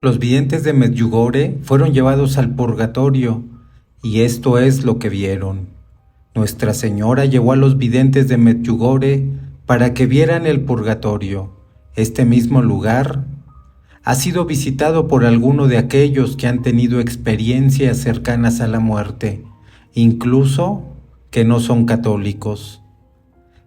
Los videntes de Medjugorje fueron llevados al purgatorio, y esto es lo que vieron. Nuestra Señora llevó a los videntes de Medjugorje para que vieran el purgatorio. Este mismo lugar ha sido visitado por alguno de aquellos que han tenido experiencias cercanas a la muerte, incluso que no son católicos.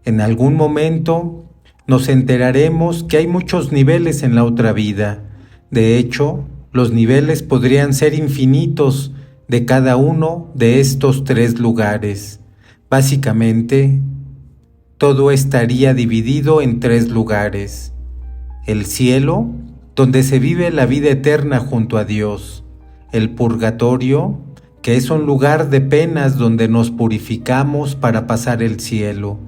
En algún momento nos enteraremos que hay muchos niveles en la otra vida. De hecho, los niveles podrían ser infinitos de cada uno de estos tres lugares. Básicamente, todo estaría dividido en tres lugares. El cielo, donde se vive la vida eterna junto a Dios. El purgatorio, que es un lugar de penas donde nos purificamos para pasar el cielo.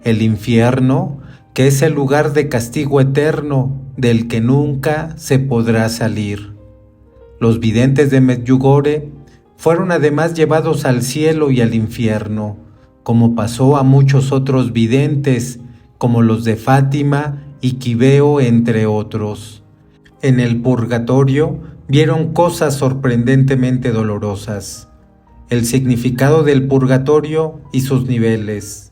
El infierno, que es el lugar de castigo eterno del que nunca se podrá salir. Los videntes de Medjugorje fueron además llevados al cielo y al infierno, como pasó a muchos otros videntes, como los de Fátima y Quibeo, entre otros. En el purgatorio vieron cosas sorprendentemente dolorosas. El significado del purgatorio y sus niveles.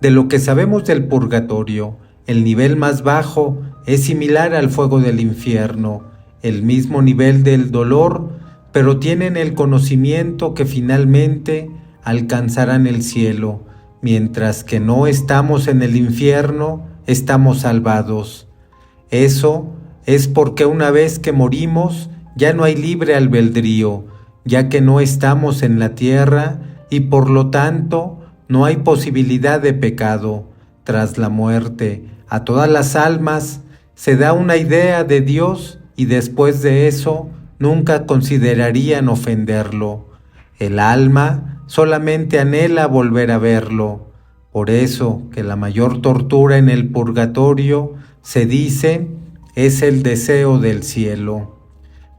De lo que sabemos del purgatorio, el nivel más bajo es similar al fuego del infierno, el mismo nivel del dolor, pero tienen el conocimiento que finalmente alcanzarán el cielo, mientras que no estamos en el infierno, estamos salvados. Eso es porque una vez que morimos, ya no hay libre albedrío, ya que no estamos en la tierra y por lo tanto no hay posibilidad de pecado. Tras la muerte, a todas las almas se da una idea de Dios y después de eso nunca considerarían ofenderlo. El alma solamente anhela volver a verlo. Por eso que la mayor tortura en el purgatorio, se dice, es el deseo del cielo.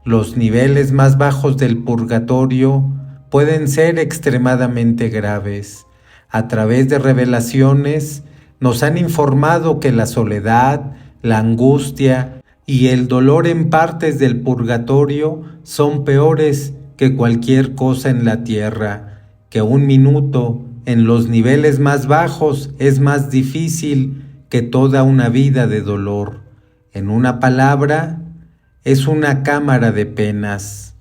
Los niveles más bajos del purgatorio pueden ser extremadamente graves. A través de revelaciones nos han informado que la soledad, la angustia y el dolor en partes del purgatorio son peores que cualquier cosa en la tierra, que un minuto en los niveles más bajos es más difícil que toda una vida de dolor. En una palabra, es una cámara de penas.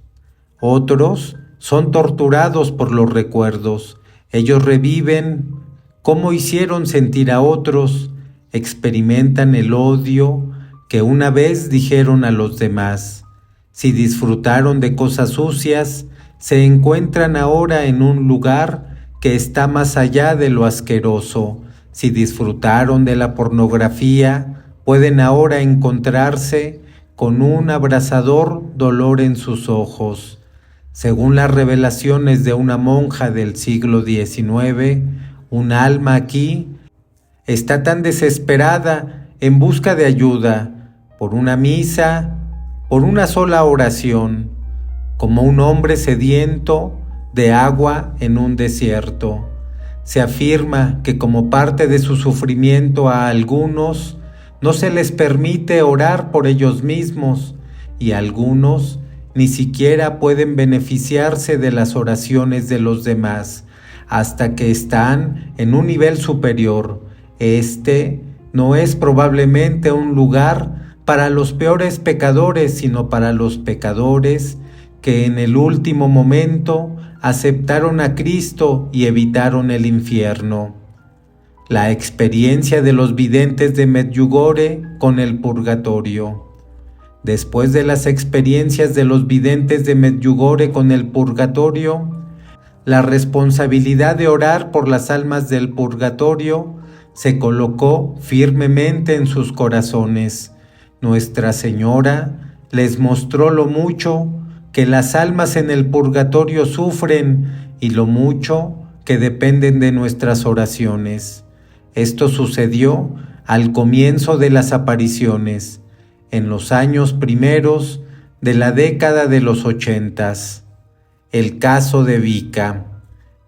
Otros son torturados por los recuerdos. Ellos reviven cómo hicieron sentir a otros, experimentan el odio que una vez dijeron a los demás. Si disfrutaron de cosas sucias, se encuentran ahora en un lugar que está más allá de lo asqueroso. Si disfrutaron de la pornografía, pueden ahora encontrarse con un abrasador dolor en sus ojos. Según las revelaciones de una monja del siglo XIX, un alma aquí está tan desesperada en busca de ayuda por una misa, por una sola oración, como un hombre sediento de agua en un desierto. Se afirma que como parte de su sufrimiento a algunos no se les permite orar por ellos mismos y algunos ni siquiera pueden beneficiarse de las oraciones de los demás hasta que están en un nivel superior. Este no es probablemente un lugar para los peores pecadores, sino para los pecadores que en el último momento aceptaron a Cristo y evitaron el infierno. La experiencia de los videntes de Medjugorje con el purgatorio. Después de las experiencias de los videntes de Medjugorje con el purgatorio, la responsabilidad de orar por las almas del purgatorio se colocó firmemente en sus corazones. Nuestra Señora les mostró lo mucho que las almas en el purgatorio sufren y lo mucho que dependen de nuestras oraciones. Esto sucedió al comienzo de las apariciones, en los años primeros de la década de los 80. El caso de Vika.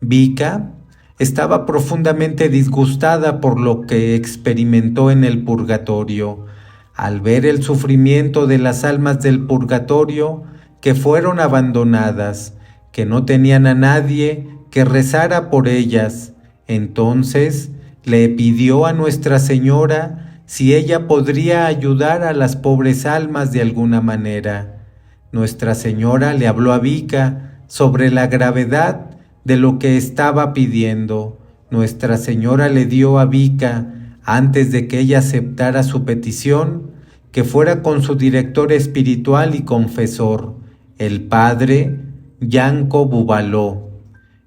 Vika estaba profundamente disgustada por lo que experimentó en el purgatorio. al ver el sufrimiento de las almas del purgatorio que fueron abandonadas, que no tenían a nadie que rezara por ellas. Entonces le pidió a Nuestra Señora si ella podría ayudar a las pobres almas de alguna manera. Nuestra Señora le habló a Vika sobre la gravedad de lo que estaba pidiendo. Nuestra Señora le dio a Vika, antes de que ella aceptara su petición, que fuera con su director espiritual y confesor, el padre Yanko Bubaló,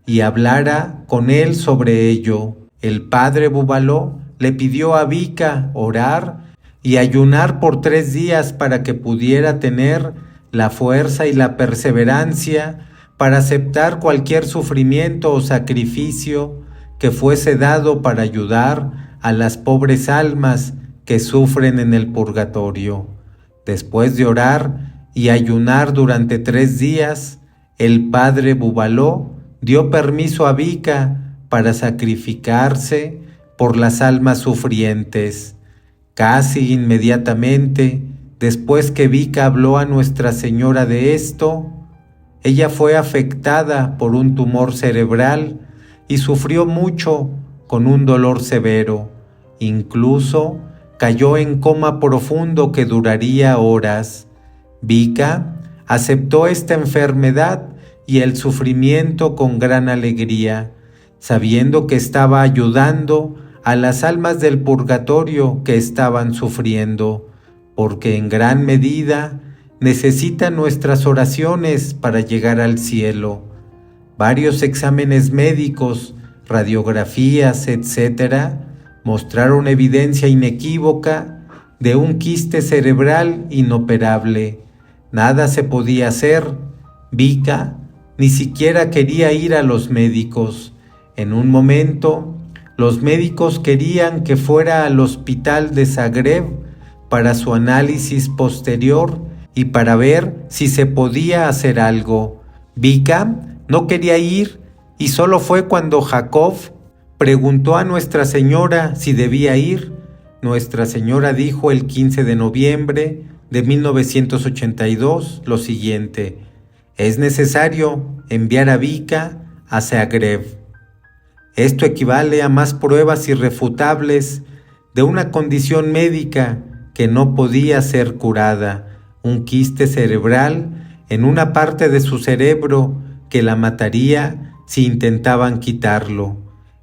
y hablara con él sobre ello. El padre Bubaló le pidió a Vika orar y ayunar por 3 días para que pudiera tener la fuerza y la perseverancia para aceptar cualquier sufrimiento o sacrificio que fuese dado para ayudar a las pobres almas que sufren en el purgatorio. Después de orar y ayunar durante 3 días, el padre Bubaló dio permiso a Vika para sacrificarse por las almas sufrientes. Casi inmediatamente, después que Vika habló a Nuestra Señora de esto, ella fue afectada por un tumor cerebral y sufrió mucho con un dolor severo. Incluso cayó en coma profundo que duraría horas. Vika aceptó esta enfermedad y el sufrimiento con gran alegría, sabiendo que estaba ayudando a las almas del purgatorio que estaban sufriendo, porque en gran medida necesitan nuestras oraciones para llegar al cielo. Varios exámenes médicos, radiografías, etc., mostraron evidencia inequívoca de un quiste cerebral inoperable. Nada se podía hacer. Vika ni siquiera quería ir a los médicos. En un momento, los médicos querían que fuera al hospital de Zagreb para su análisis posterior y para ver si se podía hacer algo. Vika no quería ir y solo fue cuando Jacob preguntó a Nuestra Señora si debía ir. Nuestra Señora dijo el 15 de noviembre de 1982 lo siguiente: es necesario enviar a Vika a Zagreb. Esto equivale a más pruebas irrefutables de una condición médica que no podía ser curada, un quiste cerebral en una parte de su cerebro que la mataría si intentaban quitarlo.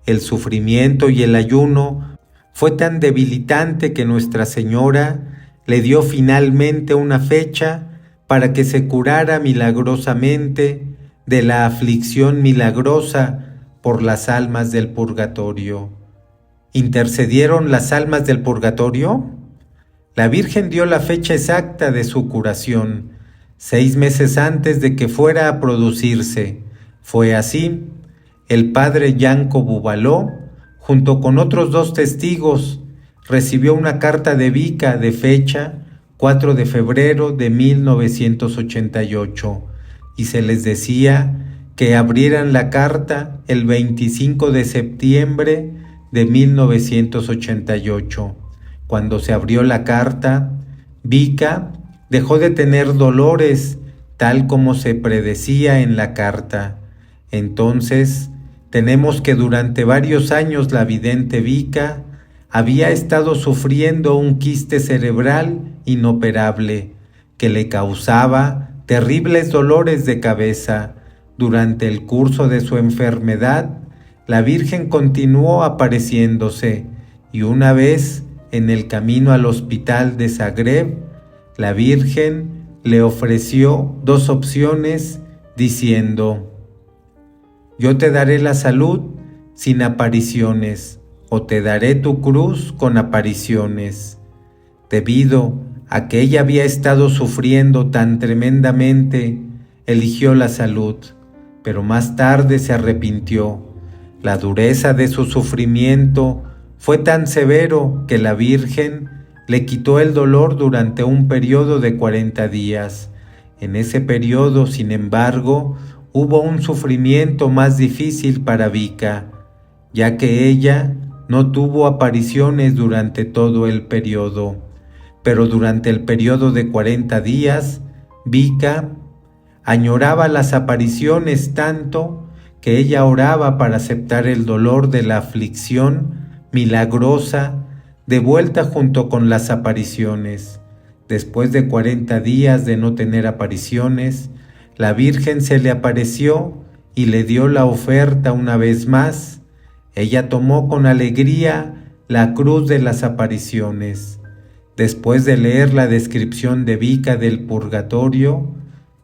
El sufrimiento y el ayuno fue tan debilitante que Nuestra Señora le dio finalmente una fecha para que se curara milagrosamente de la aflicción milagrosa por las almas del purgatorio. ¿Intercedieron las almas del purgatorio? La Virgen dio la fecha exacta de su curación, 6 meses antes de que fuera a producirse. Fue así. El padre Yanko Bubaló, junto con otros 2 testigos, recibió una carta de Vika de fecha 4 de febrero de 1988 y se les decía que abrieran la carta el 25 de septiembre de 1988. Cuando se abrió la carta, Vika dejó de tener dolores tal como se predecía en la carta. Entonces, tenemos que durante varios años la vidente Vika había estado sufriendo un quiste cerebral inoperable que le causaba terribles dolores de cabeza. Durante el curso de su enfermedad, la Virgen continuó apareciéndose y una vez en el camino al hospital de Zagreb, la Virgen le ofreció 2 opciones diciendo: yo te daré la salud sin apariciones, o te daré tu cruz con apariciones. Debido a que ella había estado sufriendo tan tremendamente, eligió la salud, pero más tarde se arrepintió. La dureza de su sufrimiento fue tan severo que la Virgen le quitó el dolor durante un periodo de 40 días. En ese periodo, sin embargo, hubo un sufrimiento más difícil para Vika, ya que ella no tuvo apariciones durante todo el periodo. pero durante el periodo de 40 días, Vika añoraba las apariciones tanto que ella oraba para aceptar el dolor de la aflicción milagrosa de vuelta junto con las apariciones. Después de 40 días de no tener apariciones, la Virgen se le apareció y le dio la oferta una vez más. Ella tomó con alegría la cruz de las apariciones. Después de leer la descripción de Vika del purgatorio,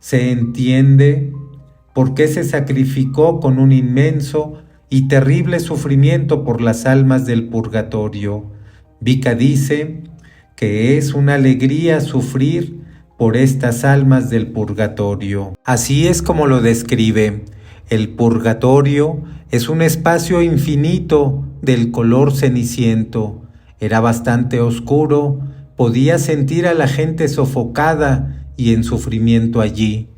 se entiende por qué se sacrificó con un inmenso y terrible sufrimiento por las almas del purgatorio. Vika dice que es una alegría sufrir por estas almas del purgatorio. Así es como lo describe. El purgatorio es un espacio infinito del color ceniciento. Era bastante oscuro, podía sentir a la gente sofocada y en sufrimiento allí.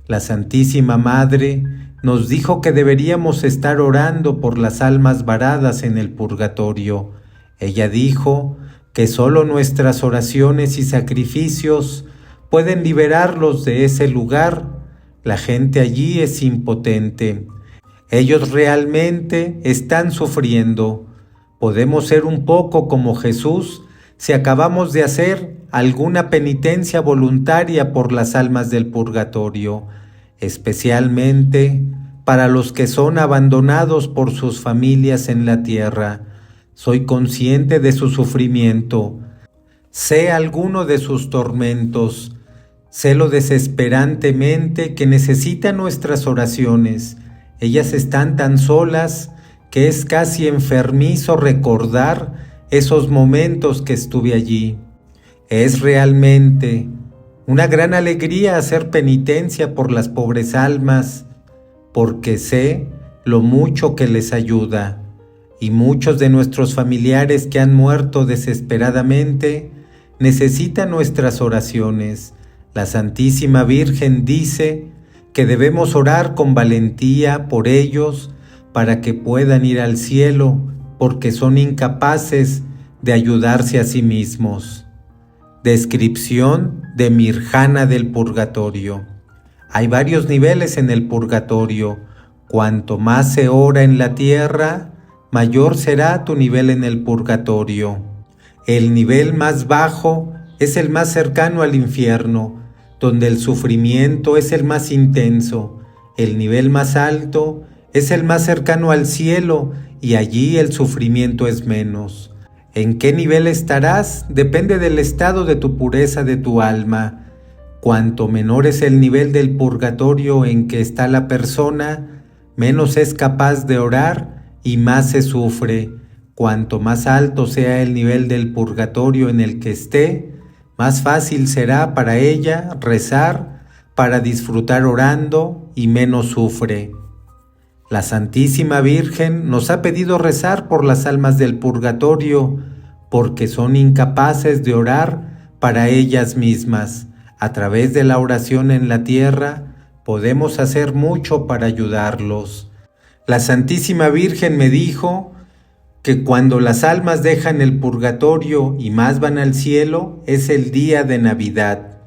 La Santísima Madre nos dijo que deberíamos estar orando por las almas varadas en el purgatorio. Ella dijo que solo nuestras oraciones y sacrificios pueden liberarlos de ese lugar. La gente allí es impotente. Ellos realmente están sufriendo. Podemos ser un poco como Jesús si acabamos de hacer alguna penitencia voluntaria por las almas del purgatorio, especialmente para los que son abandonados por sus familias en la tierra. Soy consciente de su sufrimiento, sé alguno de sus tormentos, sé lo desesperantemente que necesitan nuestras oraciones. Ellas están tan solas que es casi enfermizo recordar esos momentos que estuve allí. Es realmente una gran alegría hacer penitencia por las pobres almas, porque sé lo mucho que les ayuda, y muchos de nuestros familiares que han muerto desesperadamente necesitan nuestras oraciones. La Santísima Virgen dice que debemos orar con valentía por ellos para que puedan ir al cielo, porque son incapaces de ayudarse a sí mismos. Descripción de Mirjana del purgatorio. Hay varios niveles en el purgatorio. Cuanto más se ora en la tierra, mayor será tu nivel en el purgatorio. El nivel más bajo es el más cercano al infierno, donde el sufrimiento es el más intenso. El nivel más alto es el más cercano al cielo y allí el sufrimiento es menos. ¿En qué nivel estarás? Depende del estado de tu pureza de tu alma. Cuanto menor es el nivel del purgatorio en que está la persona, menos es capaz de orar y más se sufre. Cuanto más alto sea el nivel del purgatorio en el que esté, más fácil será para ella rezar para disfrutar orando y menos sufre. La Santísima Virgen nos ha pedido rezar por las almas del purgatorio, porque son incapaces de orar para ellas mismas. A través de la oración en la tierra, podemos hacer mucho para ayudarlos. La Santísima Virgen me dijo que cuando las almas dejan el purgatorio y más van al cielo, es el día de Navidad.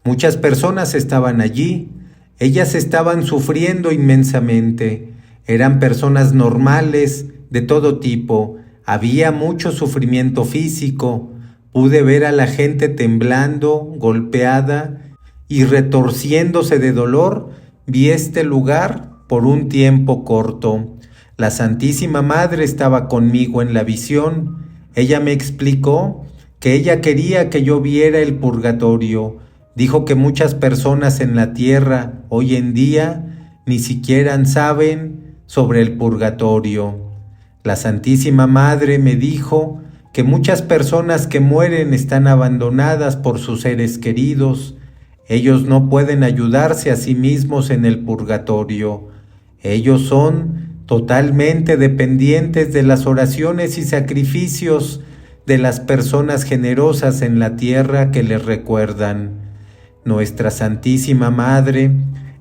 Muchas personas estaban allí, ellas estaban sufriendo inmensamente. Eran personas normales, de todo tipo. Había mucho sufrimiento físico. Pude ver a la gente temblando, golpeada y retorciéndose de dolor. Vi este lugar por un tiempo corto. La Santísima Madre estaba conmigo en la visión. Ella me explicó que ella quería que yo viera el purgatorio. Dijo que muchas personas en la tierra hoy en día ni siquiera saben sobre el purgatorio. La Santísima Madre me dijo que muchas personas que mueren están abandonadas por sus seres queridos. Ellos no pueden ayudarse a sí mismos en el purgatorio. Ellos son totalmente dependientes de las oraciones y sacrificios de las personas generosas en la tierra que les recuerdan. Nuestra Santísima Madre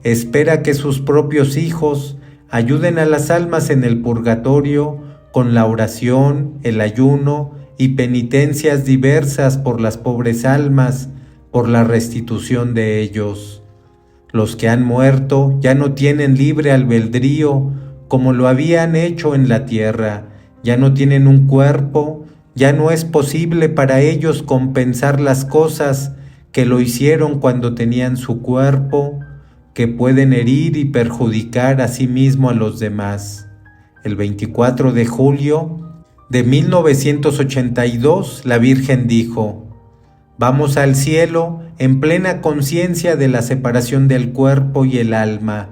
espera que sus propios hijos ayuden a las almas en el purgatorio con la oración, el ayuno y penitencias diversas por las pobres almas, por la restitución de ellos. Los que han muerto ya no tienen libre albedrío como lo habían hecho en la tierra, ya no tienen un cuerpo, ya no es posible para ellos compensar las cosas que lo hicieron cuando tenían su cuerpo, que pueden herir y perjudicar a sí mismo a los demás. El 24 de julio de 1982, la Virgen dijo: vamos al cielo en plena conciencia de la separación del cuerpo y el alma.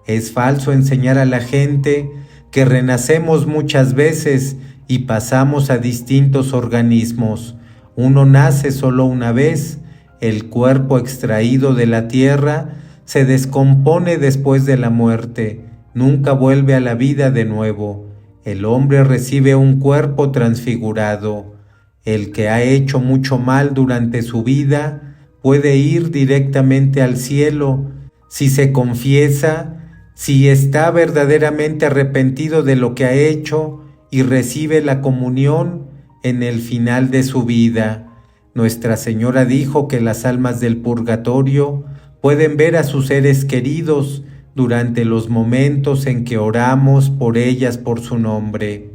Es falso enseñar a la gente que renacemos muchas veces y pasamos a distintos organismos. Uno nace solo una vez, el cuerpo extraído de la tierra se descompone después de la muerte, nunca vuelve a la vida de nuevo. El hombre recibe un cuerpo transfigurado. El que ha hecho mucho mal durante su vida puede ir directamente al cielo si se confiesa, si está verdaderamente arrepentido de lo que ha hecho y recibe la comunión en el final de su vida. Nuestra Señora dijo que las almas del purgatorio pueden ver a sus seres queridos durante los momentos en que oramos por ellas por su nombre.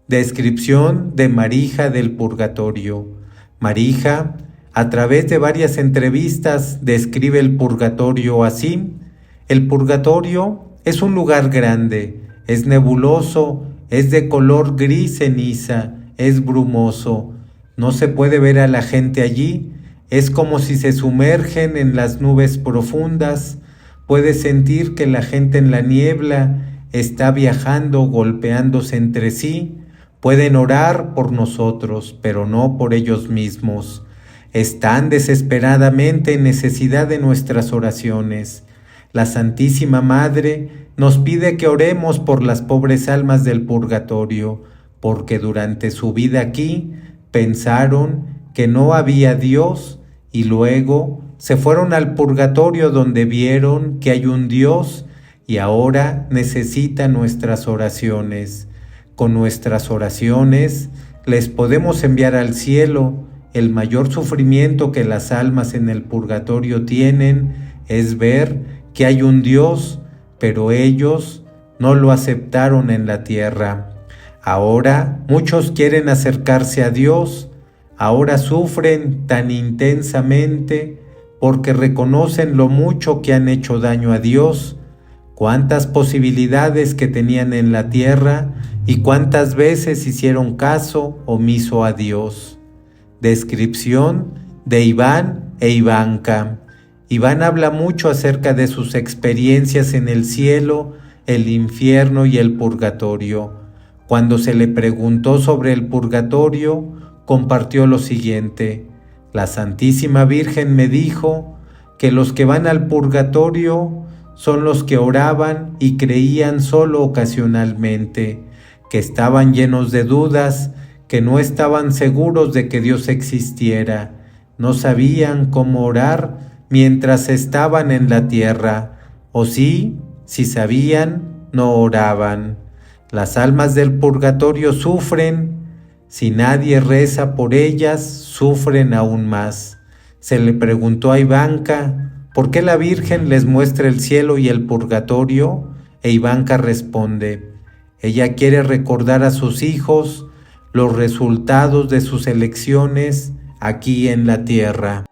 Descripción de Marija del Purgatorio. Marija, a través de varias entrevistas, describe el purgatorio así: el purgatorio es un lugar grande, es nebuloso, es de color gris ceniza, es brumoso. No se puede ver a la gente allí, es como si se sumergen en las nubes profundas. Puedes sentir que la gente en la niebla está viajando, golpeándose entre sí. Pueden orar por nosotros, pero no por ellos mismos. Están desesperadamente en necesidad de nuestras oraciones. La Santísima Madre nos pide que oremos por las pobres almas del purgatorio, porque durante su vida aquí pensaron que no había Dios y luego se fueron al purgatorio donde vieron que hay un Dios y ahora necesitan nuestras oraciones. Con nuestras oraciones les podemos enviar al cielo. El mayor sufrimiento que las almas en el purgatorio tienen es ver que hay un Dios, pero ellos no lo aceptaron en la tierra. Ahora muchos quieren acercarse a Dios, ahora sufren tan intensamente porque reconocen lo mucho que han hecho daño a Dios, cuántas posibilidades que tenían en la tierra y cuántas veces hicieron caso omiso a Dios. Descripción de Iván e Ivanka. Iván habla mucho acerca de sus experiencias en el cielo, el infierno y el purgatorio. Cuando se le preguntó sobre el purgatorio, compartió lo siguiente: la Santísima Virgen me dijo que los que van al purgatorio son los que oraban y creían solo ocasionalmente, que estaban llenos de dudas, que no estaban seguros de que Dios existiera, no sabían cómo orar mientras estaban en la tierra, o sí, si sabían, no oraban. Las almas del purgatorio sufren, si nadie reza por ellas, sufren aún más. Se le preguntó a Ivanka, ¿por qué la Virgen les muestra el cielo y el purgatorio? E Ivanka responde, ella quiere recordar a sus hijos los resultados de sus elecciones aquí en la tierra.